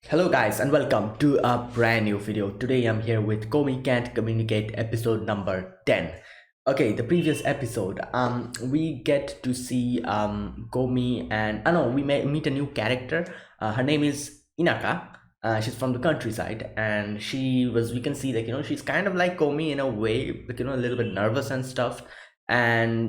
Hello guys and welcome to a brand new video. Today I'm here with Komi Can't Communicate episode number 10. Okay, the previous episode we get to see Komi and no, meet a new character. Her name is Inaka. She's from the countryside and we can see she's kind of like Komi in a way, a little bit nervous and stuff. And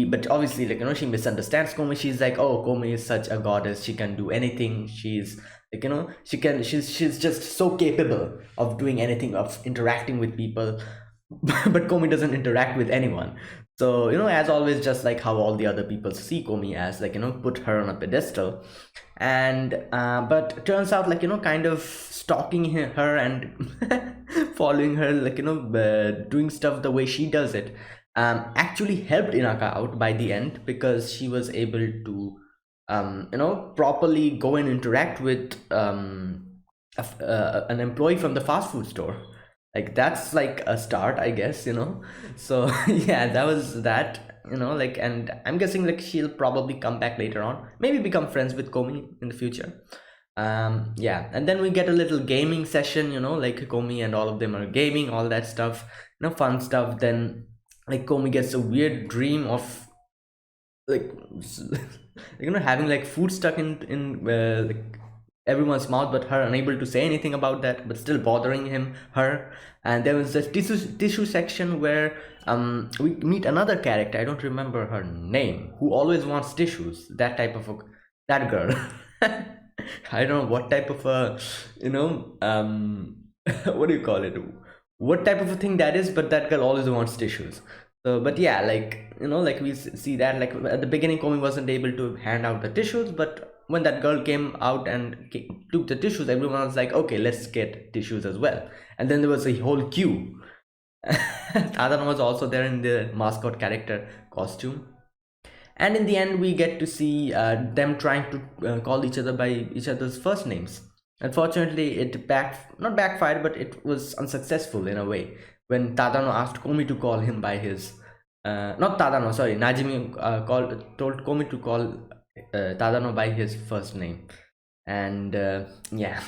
but obviously she misunderstands Komi. She's like, oh, Komi is such a goddess, she can do anything. She's just so capable of doing anything, of interacting with people. But Komi doesn't interact with anyone. So as always, just like how all the other people see Komi as, put her on a pedestal. And but turns out, kind of stalking her and following her, doing stuff the way she does it, actually helped Inaka out by the end, because she was able to properly go and interact with an employee from the fast food store. Like, that's like a start, I guess. So yeah, that was that. And I'm guessing she'll probably come back later on, maybe become friends with Komi in the future. Yeah, and then we get a little gaming session, like Komi and all of them are gaming, all that stuff, fun stuff. Then Komi gets a weird dream of like having food stuck in everyone's mouth, but her unable to say anything about that, but still bothering her. And there was this tissue section where we meet another character. I don't remember her name, who always wants tissues. That girl. I don't know what type of a you know what do you call it, what type of a thing that is, but that girl always wants tissues. So, but yeah, we see that, at the beginning, Komi wasn't able to hand out the tissues, but when that girl came out and took the tissues, everyone was like, okay, let's get tissues as well. And then there was a whole queue. Tadano was also there in the mascot character costume. And in the end, we get to see them trying to call each other by each other's first names. Unfortunately, it not backfired, but it was unsuccessful in a way, when Tadano asked Komi to call him by his not Tadano, sorry, Najimi told Komi to call Tadano by his first name. And yeah.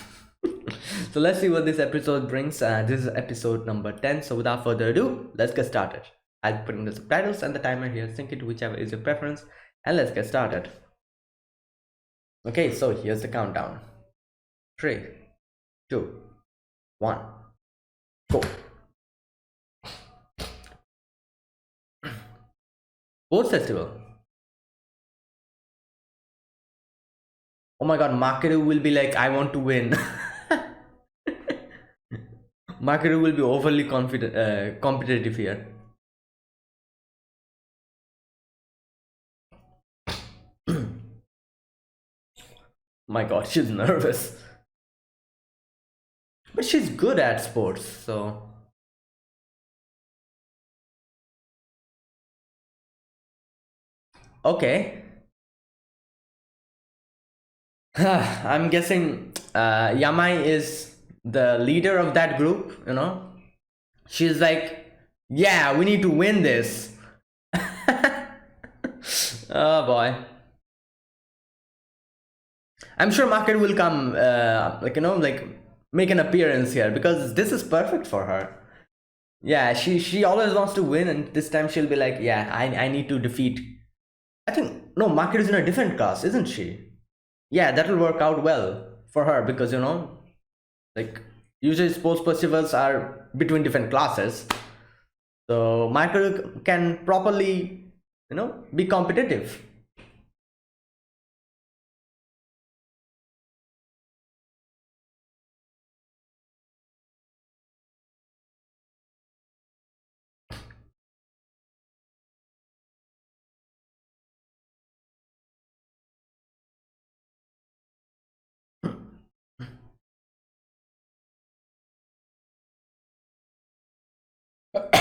So let's see what this episode brings. This is episode number 10. So without further ado, let's get started. I'll put in the subtitles and the timer here. Sync it to whichever is your preference. And let's get started. Okay, so here's the countdown. 3, 2, 1, go. Sports festival. Oh my god, Makeru will be like, I want to win. Makeru will be overly competitive here. My god, she's nervous. But she's good at sports, so. Okay. I'm guessing Yamai is the leader of that group. She's like, yeah, we need to win this. Oh boy. I'm sure Market will come, make an appearance here, because this is perfect for her. Yeah, she always wants to win, and this time she'll be like, yeah, I need to defeat. I think, no, Market is in a different class, isn't she? Yeah, that'll work out well for her, because like, usually sports festivals are between different classes, so Michael can properly be competitive.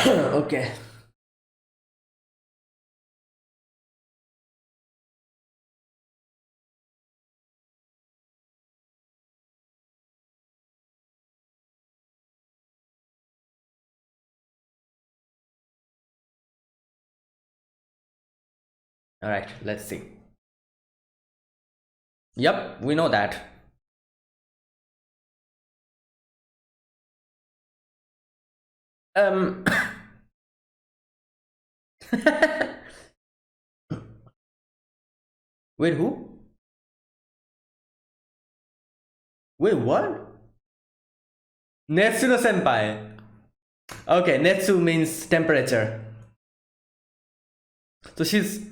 Okay. All right, let's see. Yep, we know that. Um. Wait, who? Wait, what? Netsuno senpai. Okay, Netsu means temperature. So she's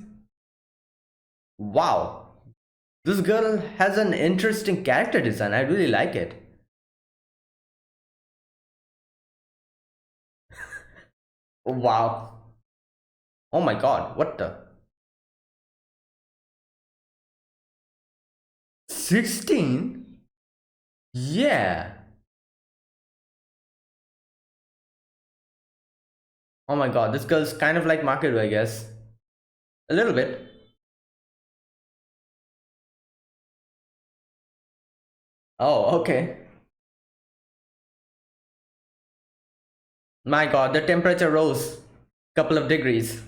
wow. This girl has an interesting character design. I really like it. Wow. Oh my god, what the? 16? Yeah. Oh my god, this girl's kind of like Makiru, I guess. A little bit. Oh, okay. My god, the temperature rose. Couple of degrees.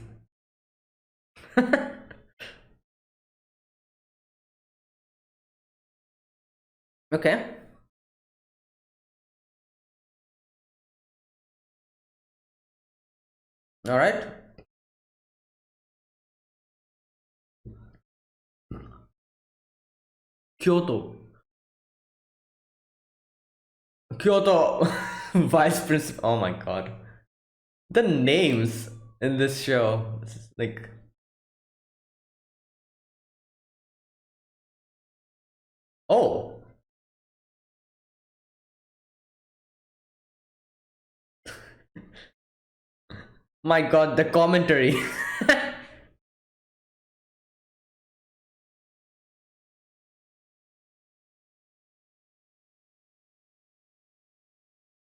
Okay. Alright. Kyoto. Kyoto Vice Principal. Oh my god. The names in this show. This is like. Oh. My god, the commentary.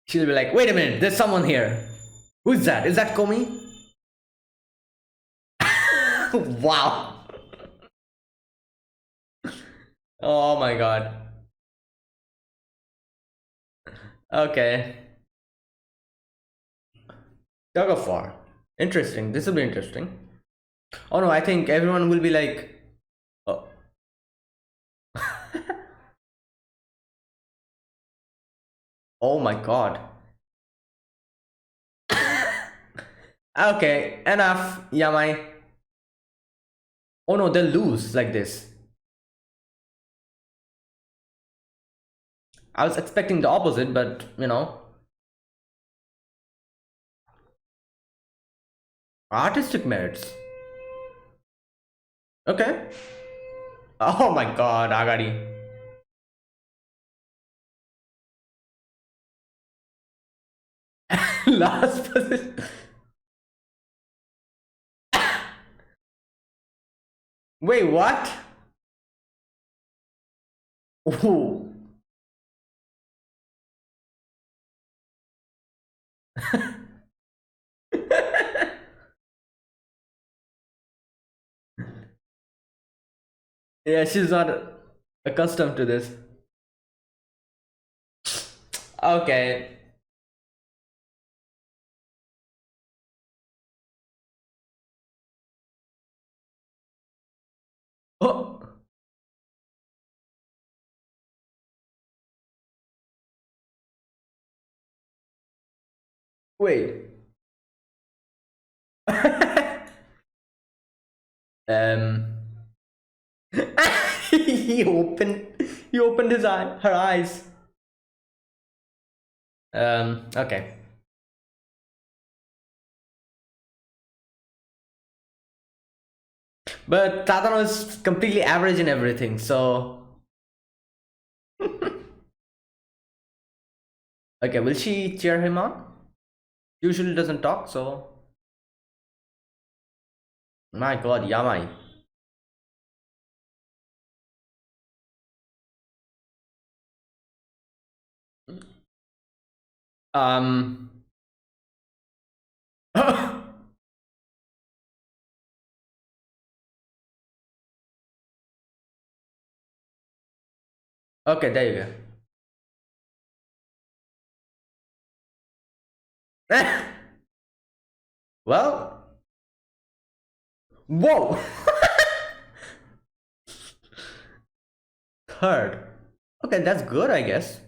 She'll be like, wait a minute, there's someone here. Who's that? Is that Komi? Wow. Oh my god. Okay. Tug of war. Interesting. This will be interesting. Oh no, I think everyone will be like, oh, oh my god. Okay, enough, Yamai. Oh no, they'll lose like this. I was expecting the opposite, but you know, artistic merits. Okay. Oh my god, Agari. Last position. Wait, what? Ooh. Yeah, she's not accustomed to this. Okay. Oh. Wait. um. he opened. He opened his eye. Her eyes. Okay. But Tadano is completely average in everything, so. Okay, will she cheer him on? Usually doesn't talk, so. My god, Yamai. Um. Okay, there you go. Well, whoa! Third. Okay, that's good, I guess.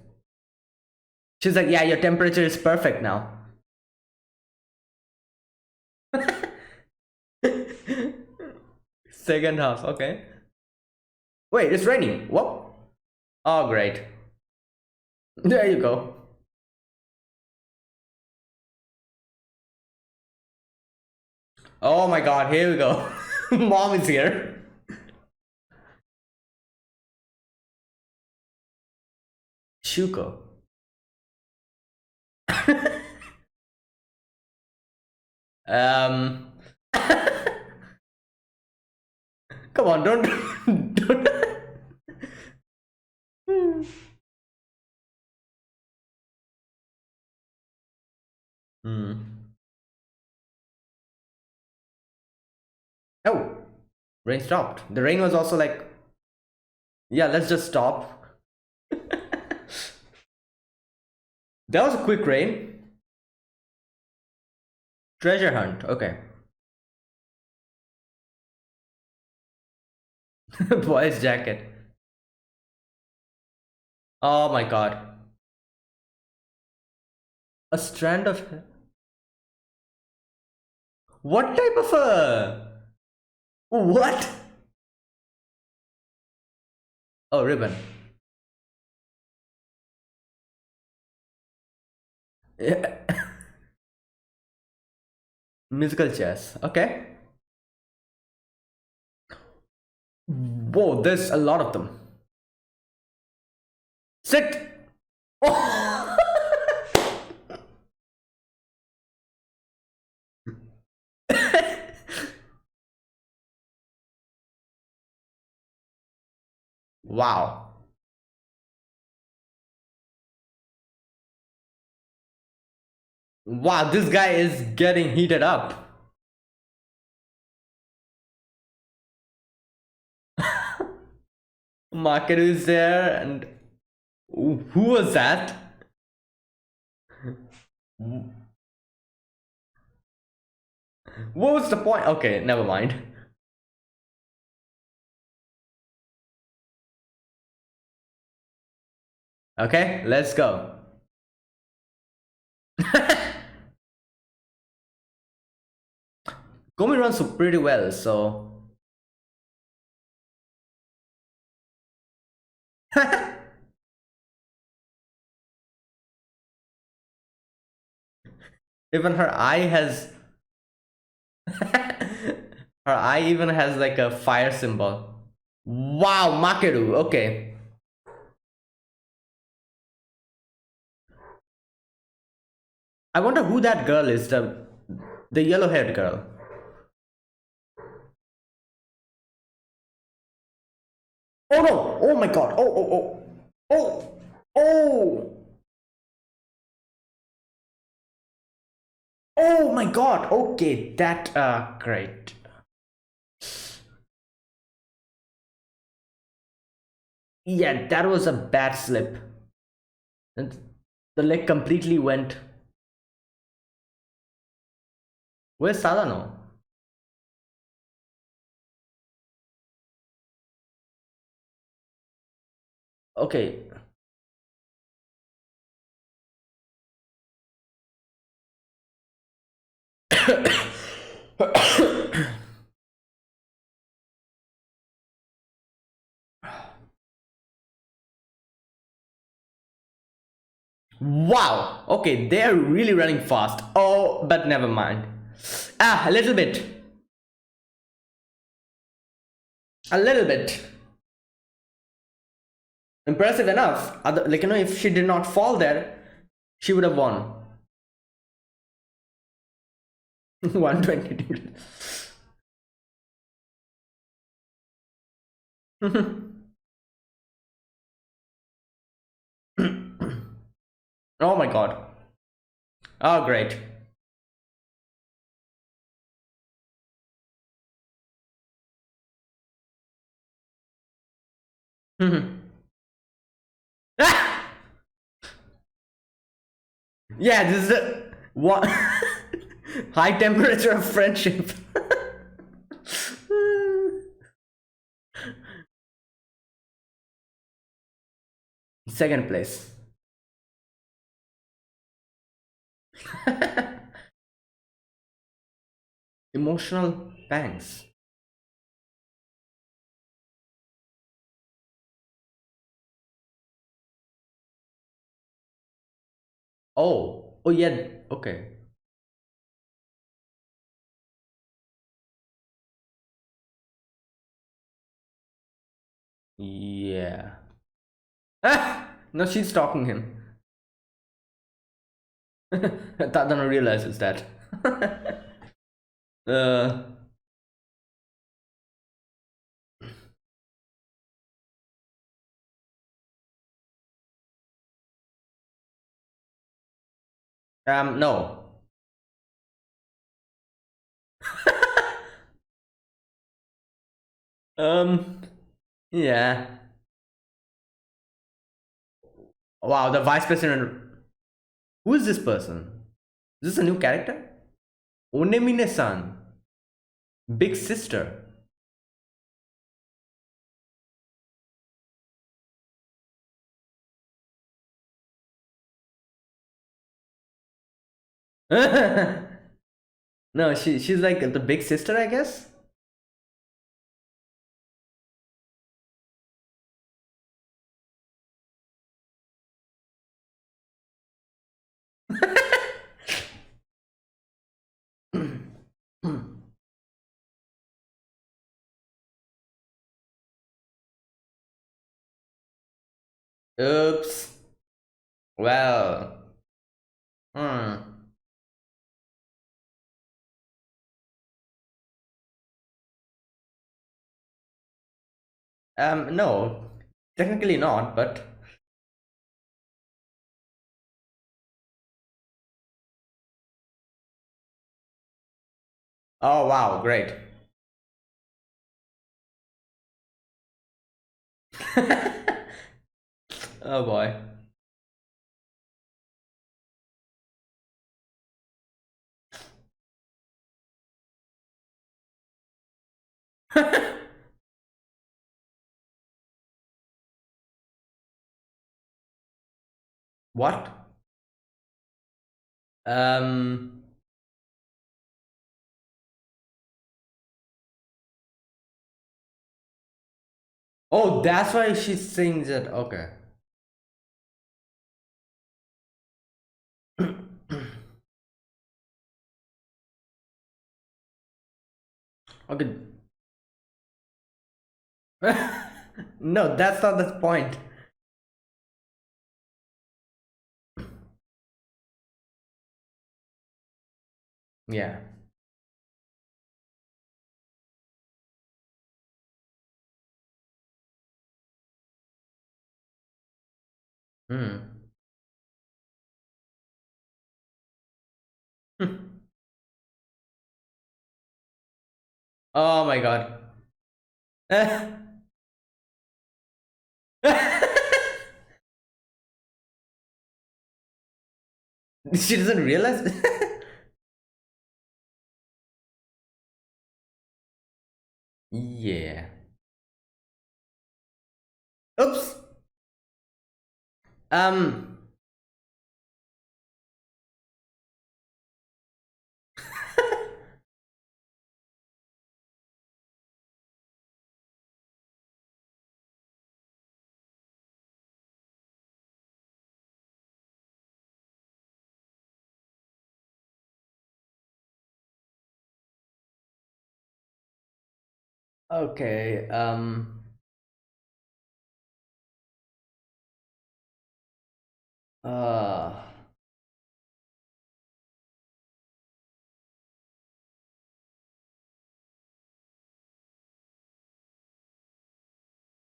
She's like, yeah, your temperature is perfect now. Second half, okay. Wait, it's raining. What? Oh, great. There you go. Oh my god, here we go. Mom is here. Shuko. Um, come on, don't. Hmm. Oh, rain stopped. The rain was also like, yeah, let's just stop. That was a quick rain. Treasure hunt. Okay. Boy's jacket. Oh my god. A strand of hair. What type of a? What? Oh, ribbon. Yeah. Musical chairs. Okay. Whoa, there's a lot of them. Sit. Oh. Wow. Wow, this guy is getting heated up. Market is there, and who was that? What was the point? Okay, never mind. Okay, let's go. Komi runs pretty well, so even her eye has her eye even has like a fire symbol. Wow, Makeru. Okay. I wonder who that girl is, the yellow-haired girl. Oh no! Oh my god! Oh oh oh! Oh! Oh! Oh my god! Okay, that great. Yeah, that was a bad slip. And the leg completely went. Where's Tadano? Okay. Wow. Okay, they're really running fast. Oh, but never mind. Ah, a little bit. A little bit. Impressive enough. Like, if she did not fall there, she would have won. 120 degrees. Oh my god. Oh, great. Ah! Yeah, this is a what high temperature of friendship. Second place. Emotional pangs. Oh yeah. Okay. Yeah. Ah! No, she's stalking him. Tadano realizes that. uh, no. Um, yeah. Wow, the vice president. Who is this person? Is this a new character? Onemine-san, big sister. No, she's like the big sister, I guess. Oops. Well. Hmm. No, technically not, but oh wow, great. Oh boy. What? Um. Oh, that's why she sings it. Okay. Okay. No, that's not the point. Yeah. Hmm. Oh my god. She doesn't realize. Yeah. Oops. Um. Okay. Uh.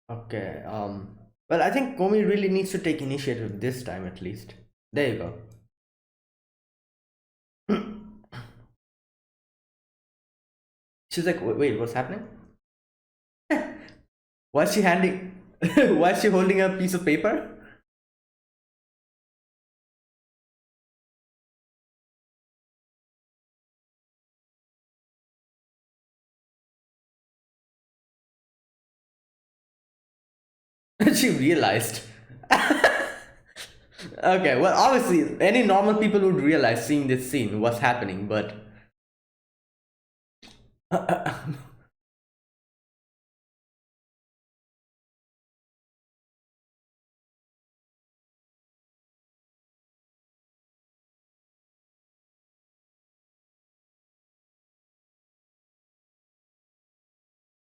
Okay. Well, I think Komi really needs to take initiative this time, at least. There you go. She's like, wait, what's happening? Why is she handing? Why is she holding a piece of paper? She realized. Okay, well, obviously, any normal people would realize seeing this scene what's happening, but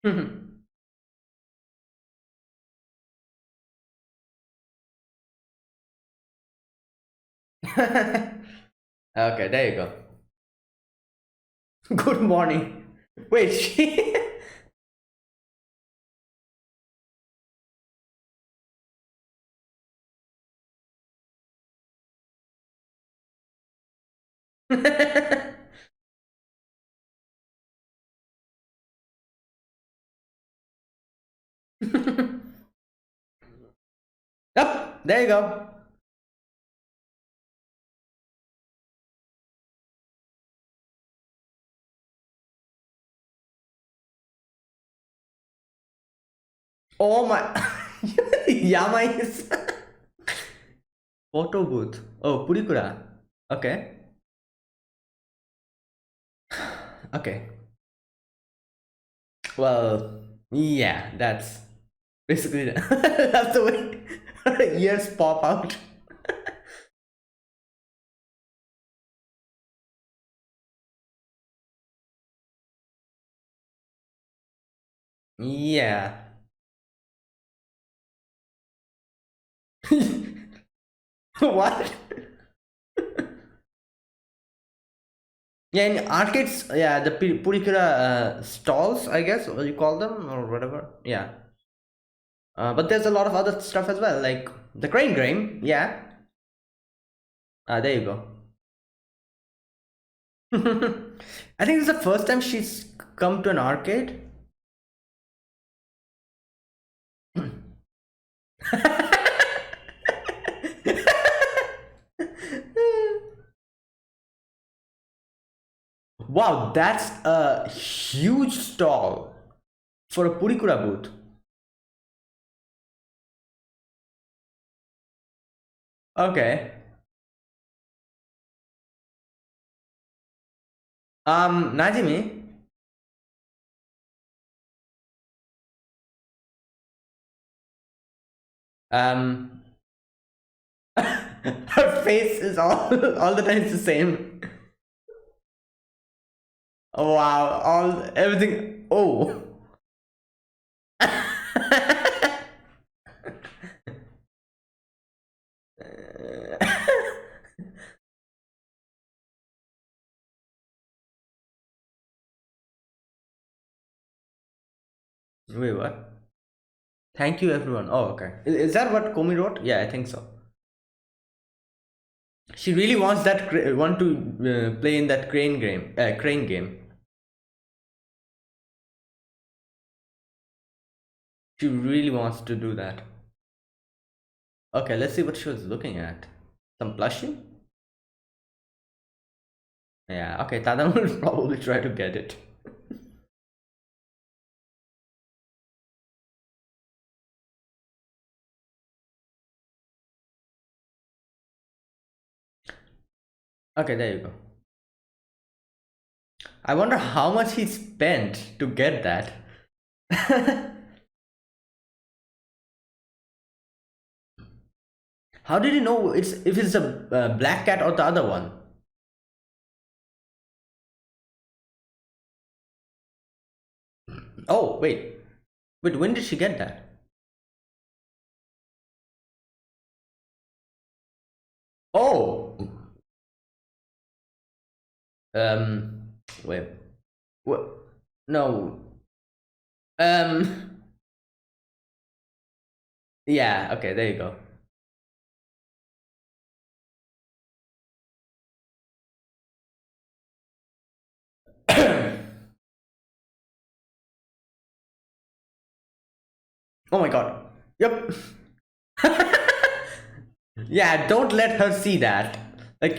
Okay, there you go. Good morning. Wait, she. Yep, there you go. Oh my. Yama is. Photo booth. Oh, Purikura. Okay. Okay. Well, yeah, that's basically that's the way ears pop out. Yeah. What? Yeah, in arcades, yeah, the Purikura stalls, I guess, what you call them, or whatever. Yeah. But there's a lot of other stuff as well, like the crane game. Yeah. There you go. I think it's the first time she's come to an arcade. Wow, that's a huge stall for a Purikura booth. Okay. Najimi. Um, her face is all the time the same. Oh, wow, all everything. Oh. Wait, what? Thank you, everyone. Oh, okay. Is that what Komi wrote? Yeah, I think so. She really wants that want to play in that crane game. Crane game. She really wants to do that. Okay, let's see what she was looking at. Some plushie? Yeah. Okay, Tadano will probably try to get it. Okay, there you go. I wonder how much he spent to get that. How did he know it's if it's a black cat or the other one? Oh, wait. When did she get that? Oh, wait. What? No. Um. Yeah. Okay. There you go. Oh my god. Yep. Yeah. Don't let her see that. Like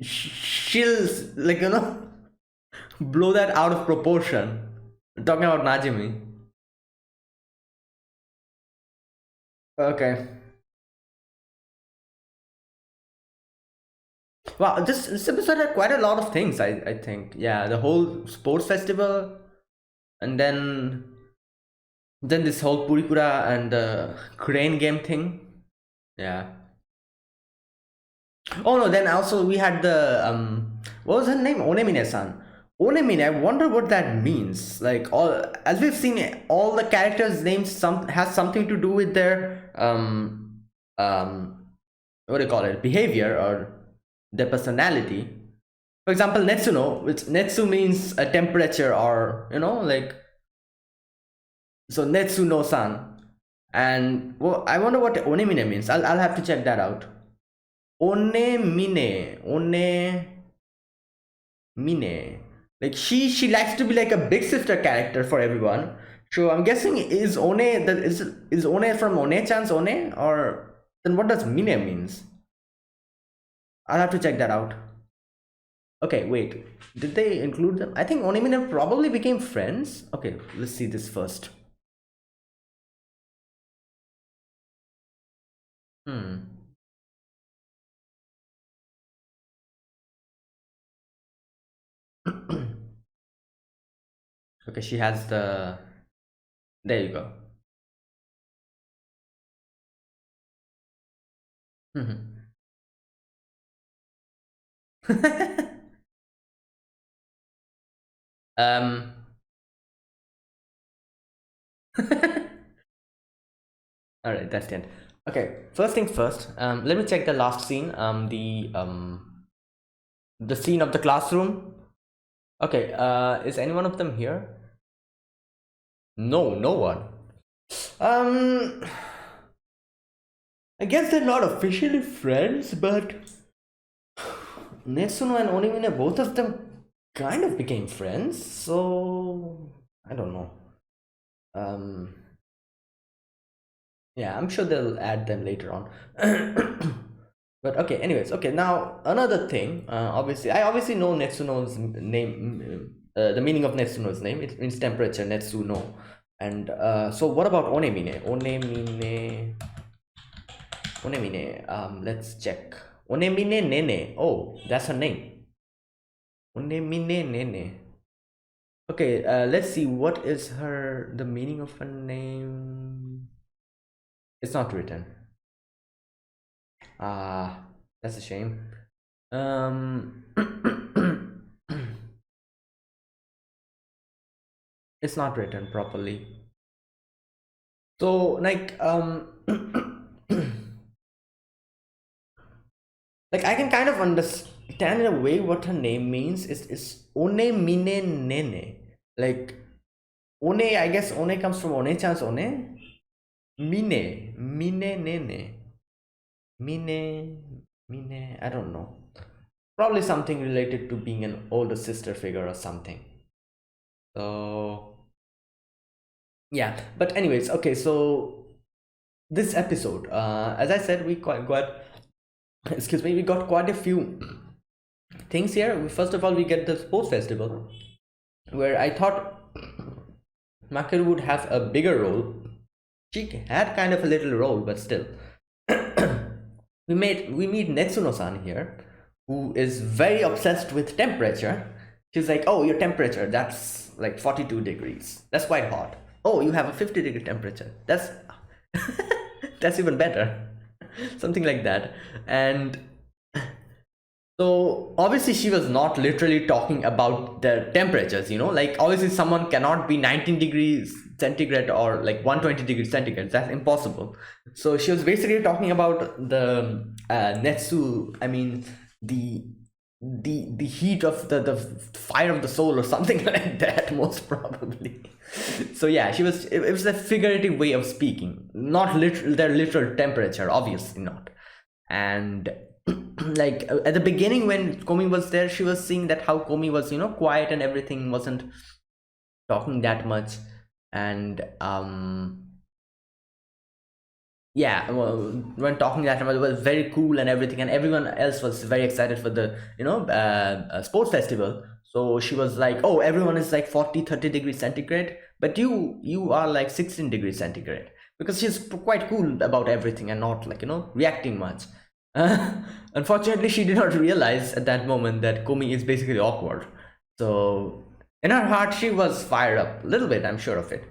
she'll like blow that out of proportion. Talking about Najimi. Okay. Wow, this episode had quite a lot of things. I think. Yeah, the whole sports festival, and then this whole Purikura and the crane game thing. Yeah. Oh no, then also we had the what was her name? Onemine-san. Onemine, I wonder what that means. Like all, as we've seen, all the characters' names some has something to do with their um what do you call it, behavior or their personality. For example, Netsuno, which Netsu means a temperature, or like, so Netsuno-san. And well, I wonder what Onemine means. I'll have to check that out. Onemine. Mine. Like she likes to be like a big sister character for everyone. So I'm guessing is One that is One from One-chan's One, or then what does Mine means? I'll have to check that out. Okay, wait. Did they include them? I think One Mine probably became friends. Okay, let's see this first. Hmm. Okay, she has the. There you go. Mhm. um. All right, that's the end. Okay, first things first. Let me check the last scene. The scene of the classroom. Okay. Is any one of them here? No, no one. Um, I guess they're not officially friends, but Netsuno and Onimine, both of them kind of became friends. So I don't know. Um, yeah, I'm sure they'll add them later on. But okay, anyways, okay, now another thing. Obviously, I obviously know Netsuno's name, the meaning of Netsuno's name. It means temperature, Netsuno. And so what about Onemine? Onemine, let's check. Onemine Nene. Oh, that's her name. Onemine Nene. Okay, let's see, what is the meaning of her name? It's not written. Ah, that's a shame. Um, it's not written properly. So like like I can kind of understand in a way what her name means. Is One Mine Nene. Like One, I guess One comes from One-chan's One. Mine Nene. Mine, I don't know. Probably something related to being an older sister figure or something. So yeah, but anyways, okay, so this episode, as I said, we quite got excuse me, we got quite a few things here. First of all, we get the sports festival, where I thought Makeru would have a bigger role. She had kind of a little role, but still. We meet Netsuno-san here, who is very obsessed with temperature. She's like, oh, your temperature, that's like 42 degrees. That's quite hot. Oh, you have a 50-degree temperature. That's that's even better. Something like that. And so obviously she was not literally talking about the temperatures, like obviously someone cannot be 19 degrees centigrade or like 120 degrees centigrade. That's impossible. So she was basically talking about the Netsu, I mean the the heat of the fire of the soul or something like that, most probably. So yeah, it was a figurative way of speaking, not literal their literal temperature, obviously not. And like at the beginning when Komi was there, she was seeing that how Komi was quiet and everything, wasn't talking that much. And yeah, well, when talking that it was very cool and everything, and everyone else was very excited for the sports festival. So she was like, oh, everyone is like 40-30 degrees centigrade, but you are like 16 degrees centigrade, because she's quite cool about everything and not like reacting much. Unfortunately, she did not realize at that moment that Komi is basically awkward. So in her heart she was fired up a little bit, I'm sure of it,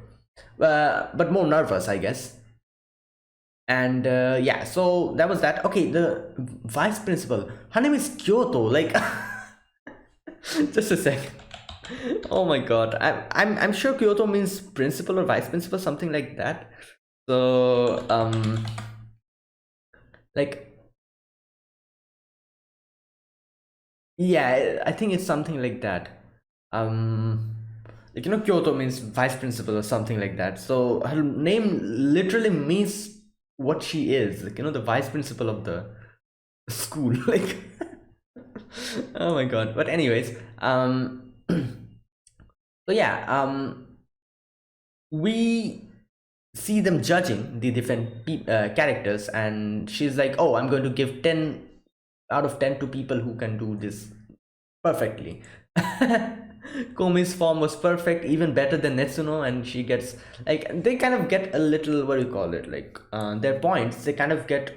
but more nervous, I guess. And yeah, so that was that. Okay, the vice principal, her name is Kyoto, like just a sec. Oh my god. I'm sure Kyoto means principal or vice principal, something like that. So like yeah, I think it's something like that. Um like Kyoto means vice principal or something like that. So her name literally means what she is. Like, the vice principal of the school. Like oh my god. But anyways, so yeah, we see them judging the different characters, and she's like, oh, I'm going to give 10 out of 10 to people who can do this perfectly. Komi's form was perfect, even better than Netsuno, and she gets like, they kind of get a little, what do you call it, like their points, they kind of get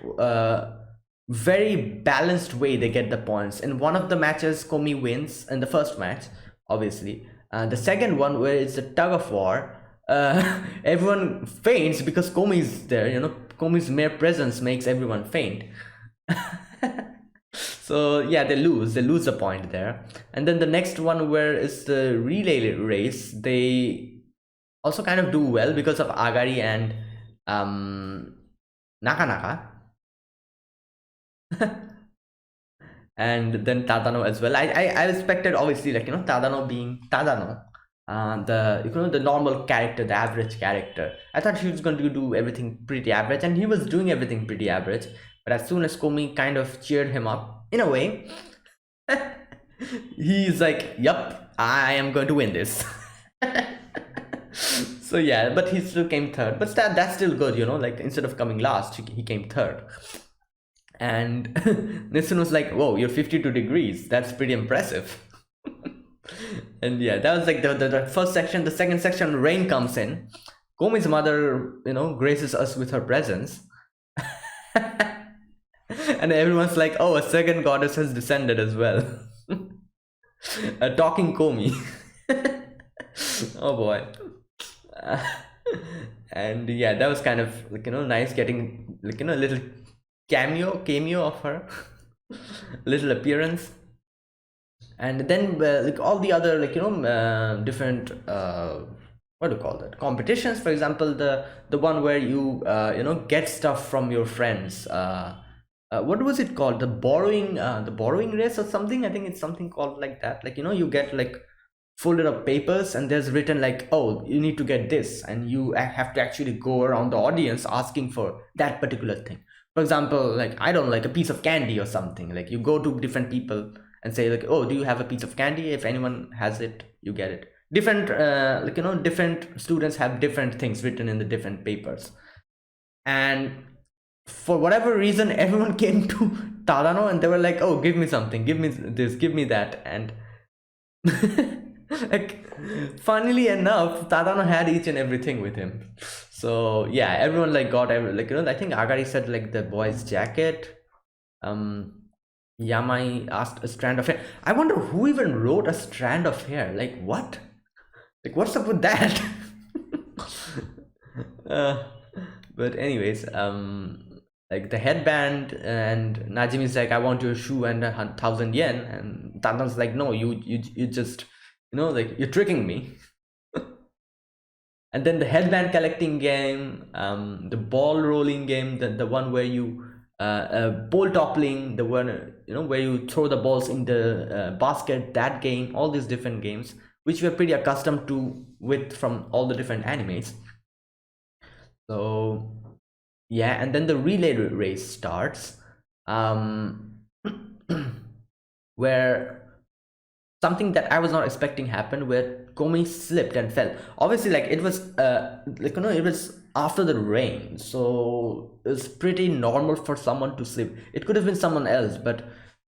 very balanced way. They get the points. In one of the matches, Komi wins in the first match, obviously. The second one, where it's a tug of war, everyone faints because Komi's there. Komi's mere presence makes everyone faint. So yeah, they lose a point there. And then the next one, where is the relay race, they also kind of do well because of Agari and um Nakanaka, and then Tadano as well. I expected, obviously, like, Tadano being Tadano, the the normal character, the average character. I thought he was going to do everything pretty average, and he was doing everything pretty average. But as soon as Komi kind of cheered him up in a way, he's like, "Yup, I am going to win this." So yeah, but he still came third. But that's still good, Like, instead of coming last, he came third. And Nissen was like, "Whoa, you're 52 degrees. That's pretty impressive." And yeah, that was like the first section. The second section, rain comes in. Komi's mother, graces us with her presence. And everyone's like, "Oh, a second goddess has descended as well." A talking Komi. Oh boy. Uh, and yeah, that was kind of like, nice getting like, a little cameo of her. Little appearance. And then like all the other, like, different what do you call that, competitions. For example, the one where you get stuff from your friends. What was it called, the borrowing race or something? I think it's something called like that. Like, you get like folded up papers, and there's written like, oh, you need to get this, and you have to actually go around the audience asking for that particular thing. For example, like, I don't, like, a piece of candy or something. Like, you go to different people and say like, oh, do you have a piece of candy? If anyone has it, you get it. Different like, different students have different things written in the different papers. And for whatever reason, everyone came to Tadano, and they were like, oh, give me something, give me this, give me that. And like, funnily enough, Tadano had each and everything with him. So yeah, everyone like got like, I think Agari said like the boy's jacket. Yamai asked a strand of hair. I wonder who even wrote a strand of hair. Like, what? Like, what's up with that? uh, but anyways, like the headband, and Najimi's like, I want your shoe and 1,000 yen, and Tantan's like, no, you just, like, you're tricking me. And then the headband collecting game, the ball rolling game, the one where you ball toppling, the one, where you throw the balls in the basket, that game, all these different games which we're pretty accustomed to with from all the different animes. So yeah, and then the relay race starts, um where something that I was not expecting happened, where Komi slipped and fell. Obviously, like, it was like, it was after the rain, so it's pretty normal for someone to slip. It could have been someone else, but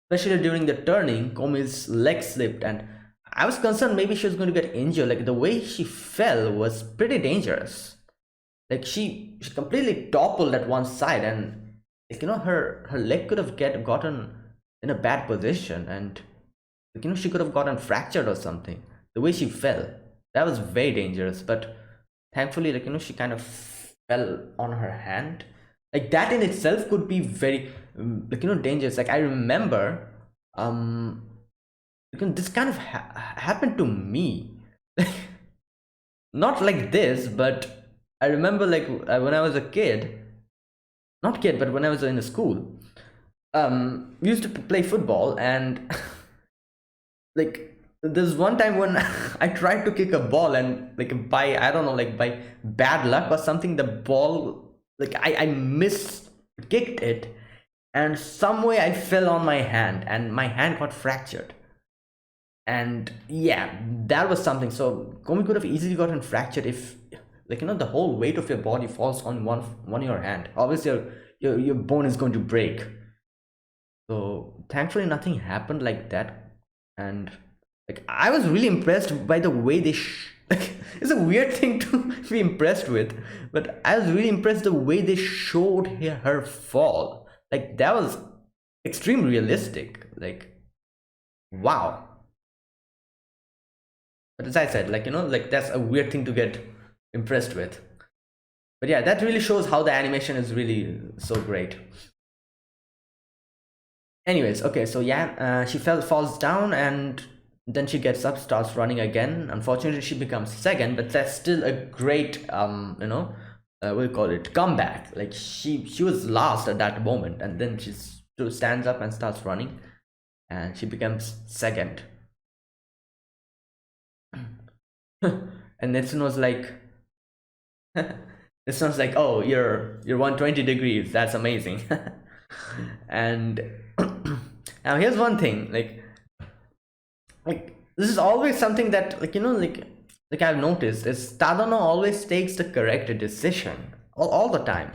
especially during the turning, Komi's leg slipped, and I was concerned maybe she was going to get injured. Like, the way she fell was pretty dangerous. Like, she completely toppled at one side, and like, her leg could have gotten in a bad position, and like, she could have gotten fractured or something. The way she fell, that was very dangerous. But thankfully, like, she kind of fell on her hand. Like, that in itself could be very like, dangerous. Like, I remember this kind of happened to me. Not like this, but I remember like when I was a kid, not kid, but when I was in a school, we used to play football, and like there's one time when I tried to kick a ball, and like by I don't know, like by bad luck or something, the ball, like I miss kicked it, and some way I fell on my hand, and my hand got fractured. And yeah, that was something. So Komi could have easily gotten fractured if, like, the whole weight of your body falls on one of your hand. Obviously your bone is going to break. So thankfully nothing happened like that. And like I was really impressed by the way they like, it's a weird thing to be impressed with, but I was really impressed the way they showed her fall. Like that was extremely realistic. Like wow. But as I said, like, like that's a weird thing to get impressed with. But yeah, that really shows how the animation is really so great. Anyways, okay, so yeah, she falls down, and then she gets up, starts running again. Unfortunately, she becomes second, but that's still a great, what do you call it, comeback. Like she was last at that moment, and then she stands up and starts running, and she becomes second. And Netsun was like, it sounds like, oh, you're 120 degrees, that's amazing. And now here's one thing, like this is always something that, like, like I've noticed is Tadano always takes the correct decision all the time.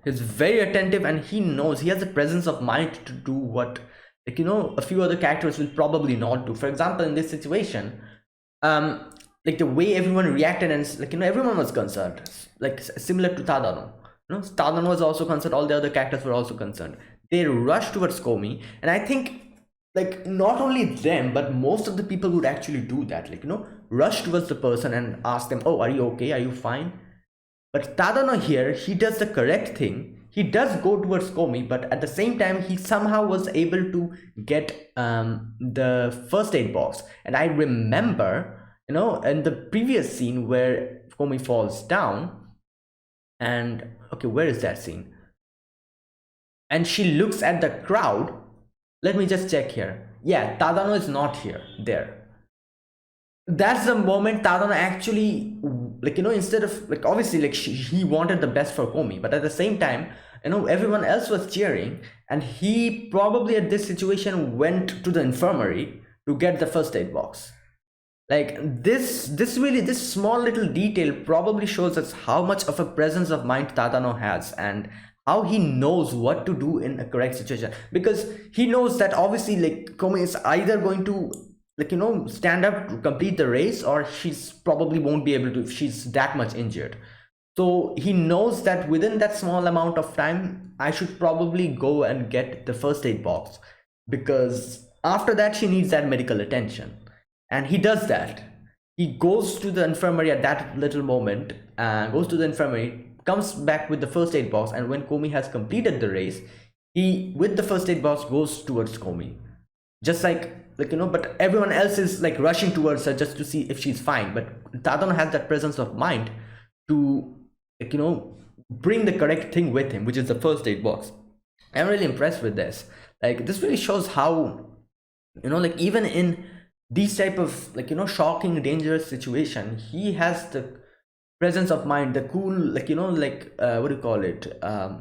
He's very attentive, and he knows, he has the presence of mind to do what, like, a few other characters will probably not do. For example, in this situation, like the way everyone reacted, and like, everyone was concerned, like similar to Tadano. Tadano was also concerned, all the other characters were also concerned. They rushed towards Komi, and I think, like, not only them, but most of the people would actually do that, like, rush towards the person and ask them, oh, are you okay, are you fine? But Tadano here, he does the correct thing. He does go towards Komi, but at the same time, he somehow was able to get the first aid box. And I remember, in the previous scene where Komi falls down, and okay, where is that scene? And she looks at the crowd. Let me just check here. Yeah, Tadano is not here, there. That's the moment Tadano actually, like, instead of, like, obviously, like, he wanted the best for Komi, but at the same time, everyone else was cheering, and he probably at this situation went to the infirmary to get the first aid box. Like this small little detail probably shows us how much of a presence of mind Tadano has, and how he knows what to do in a correct situation, because he knows that obviously, like, Komi is either going to, like, stand up to complete the race, or she's probably won't be able to if she's that much injured. So he knows that within that small amount of time, I should probably go and get the first aid box, because after that she needs that medical attention. And he does that. He goes to the infirmary at that little moment, goes to the infirmary, comes back with the first aid box, and when Komi has completed the race, he, with the first aid box, goes towards Komi. Just like, but everyone else is like rushing towards her just to see if she's fine. But Tadano has that presence of mind to, like, bring the correct thing with him, which is the first aid box. I'm really impressed with this. Like, this really shows how, like, even in these type of, like, shocking, dangerous situation, he has the presence of mind, the cool, like, what do you call it,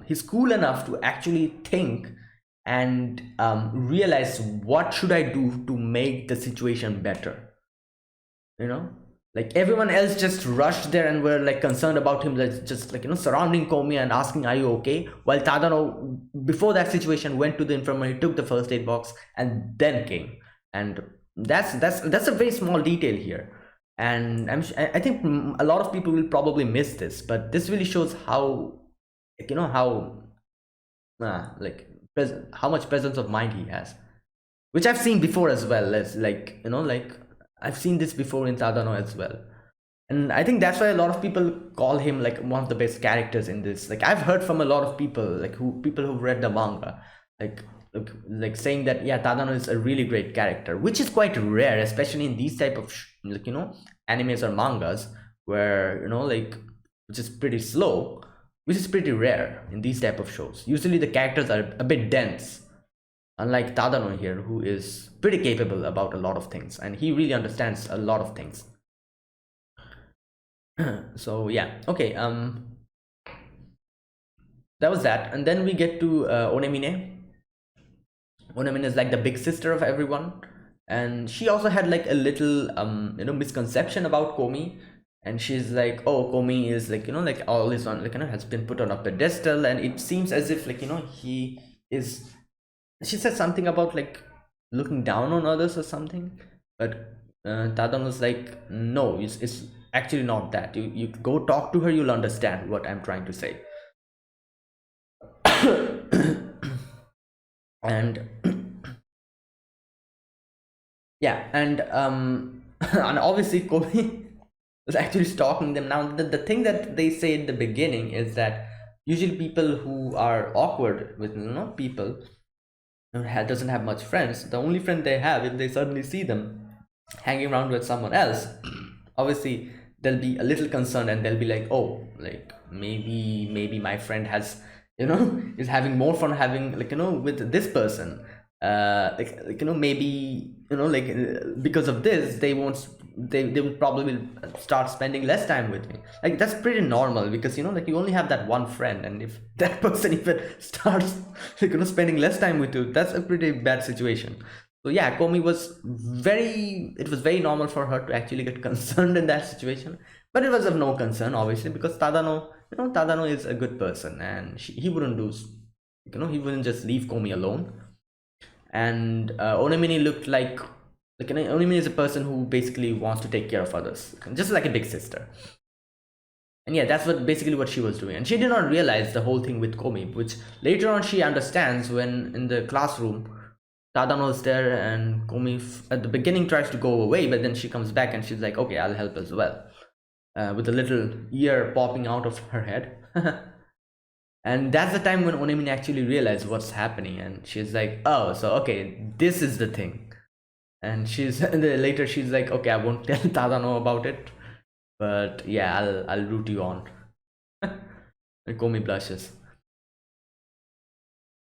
he's cool enough to actually think and realize, what should I do to make the situation better? Like, everyone else just rushed there and were like concerned about him, like, just like, surrounding Komi and asking, are you okay? While Tadano, before that situation, went to the infirmary, took the first aid box, and then came. And that's a very small detail here, and I think a lot of people will probably miss this, but this really shows how, like, how like how much presence of mind he has, which I've seen before as well, as like, like, I've seen this before in Tadano as well. And I think that's why a lot of people call him like one of the best characters in this. Like, I've heard from a lot of people, like, people who've read the manga, like, like saying that yeah, Tadano is a really great character, which is quite rare, especially in these type of like animes or mangas where like which is pretty slow, which is pretty rare in these type of shows. Usually the characters are a bit dense, unlike Tadano here, who is pretty capable about a lot of things and he really understands a lot of things. So yeah, okay, that was that. And then we get to Onemine. Onemine is like the big sister of everyone, and she also had like a little misconception about Komi. And she's like, oh, Komi is like like always on like has been put on a pedestal, and it seems as if like he is. She said something about like looking down on others or something, but Tadano was like, no, it's actually not that. You go talk to her, you'll understand what I'm trying to say. And yeah, and and obviously Kobe was actually stalking them. Now the thing that they say in the beginning is that usually people who are awkward with people doesn't have much friends. The only friend they have, if they suddenly see them hanging around with someone else, obviously they'll be a little concerned and they'll be like, oh, like maybe my friend has is having more fun having like with this person, like maybe like because of this they won't, they will probably start spending less time with me. Like that's pretty normal because like you only have that one friend, and if that person even starts like spending less time with you, that's a pretty bad situation. So yeah, Komi was it was very normal for her to actually get concerned in that situation, but it was of no concern obviously because Tadano is a good person, and he wouldn't do he wouldn't just leave Komi alone. And Onemini looked like Onemini is a person who basically wants to take care of others, just like a big sister. And yeah, that's basically what she was doing, and she did not realize the whole thing with Komi, which later on she understands when in the classroom Tadano is there and Komi at the beginning tries to go away, but then she comes back and she's like, okay, I'll help as well, with a little ear popping out of her head. And that's the time when Onemini actually realized what's happening, and she's like, oh, so okay, this is the thing. And later she's like, okay, I won't tell Tadano about it, but yeah, I'll root you on. And Komi blushes.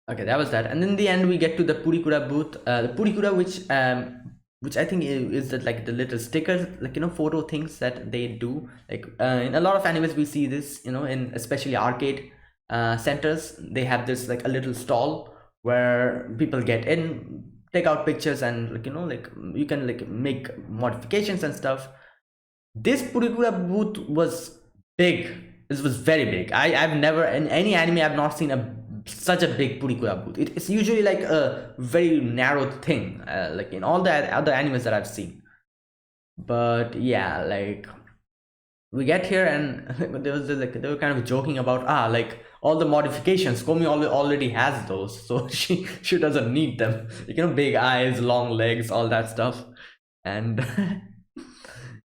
Okay, that was that. And in the end we get to the Purikura booth, the Purikura, which I think is that like the little stickers, like photo things that they do, like in a lot of animes we see this, in especially arcade centers. They have this like a little stall where people get in, take out pictures, and like like you can like make modifications and stuff. This Purikura booth was big. This was very big. I've never in any anime I've not seen such a big Purikura booth. It's usually like a very narrow thing, like in all the other animes that I've seen. But yeah, like we get here and there was like they were kind of joking about like all the modifications. Komi already has those, so she doesn't need them. Big eyes, long legs, all that stuff, and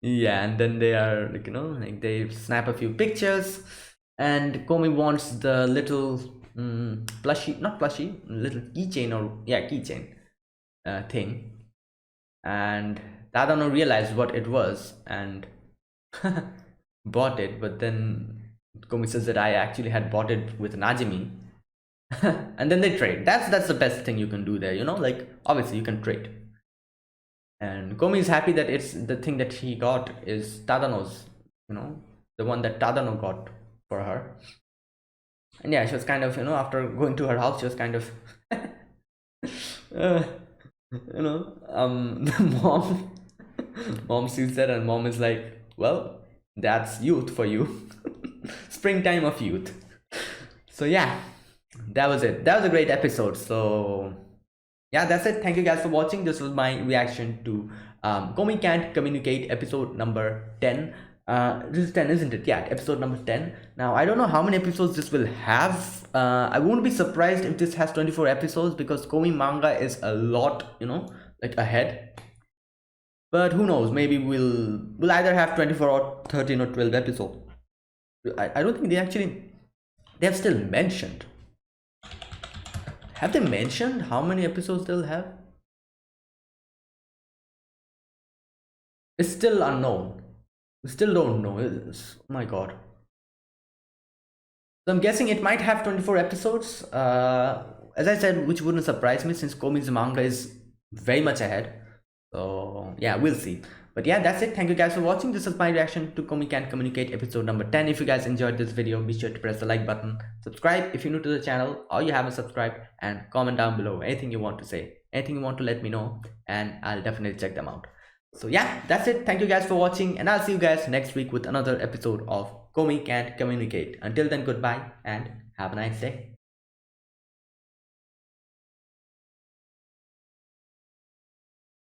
yeah, and then they are like like they snap a few pictures, and Komi wants the little plushie, not plushie, little keychain, or yeah, keychain thing, and Tadano realized what it was and bought it. But then Komi says that I actually had bought it with Najimi. And then they trade. That's the best thing you can do there, like obviously you can trade. And Komi is happy that it's the thing that he got is Tadano's, the one that Tadano got for her. And yeah, she was kind of, after going to her house, she was kind of the mom sees that, and mom is like, well, that's youth for you. Springtime of youth. So yeah, that was it. That was a great episode. So yeah, that's it. Thank you guys for watching. This was my reaction to Komi Can't Communicate episode number 10. This is 10, isn't it? Yeah, episode number 10. Now I don't know how many episodes this will have. I won't be surprised if this has 24 episodes because Komi manga is a lot, like ahead. But who knows, maybe we'll either have 24 or 13 or 12 episodes. I don't think they have still mentioned Have they mentioned how many episodes they'll have? It's still unknown. We still don't know. Oh my god. So I'm guessing it might have 24 episodes. As I said, which wouldn't surprise me since Komi's manga is very much ahead. So yeah, we'll see. But yeah, that's it. Thank you guys for watching. This is my reaction to Komi Can Communicate episode number 10. If you guys enjoyed this video, be sure to press the like button, subscribe if you're new to the channel or you haven't subscribed, and comment down below anything you want to say, anything you want to let me know, and I'll definitely check them out. So yeah, that's it. Thank you guys for watching, and I'll see you guys next week with another episode of Komi Can't Communicate. Until then, goodbye and have a nice day.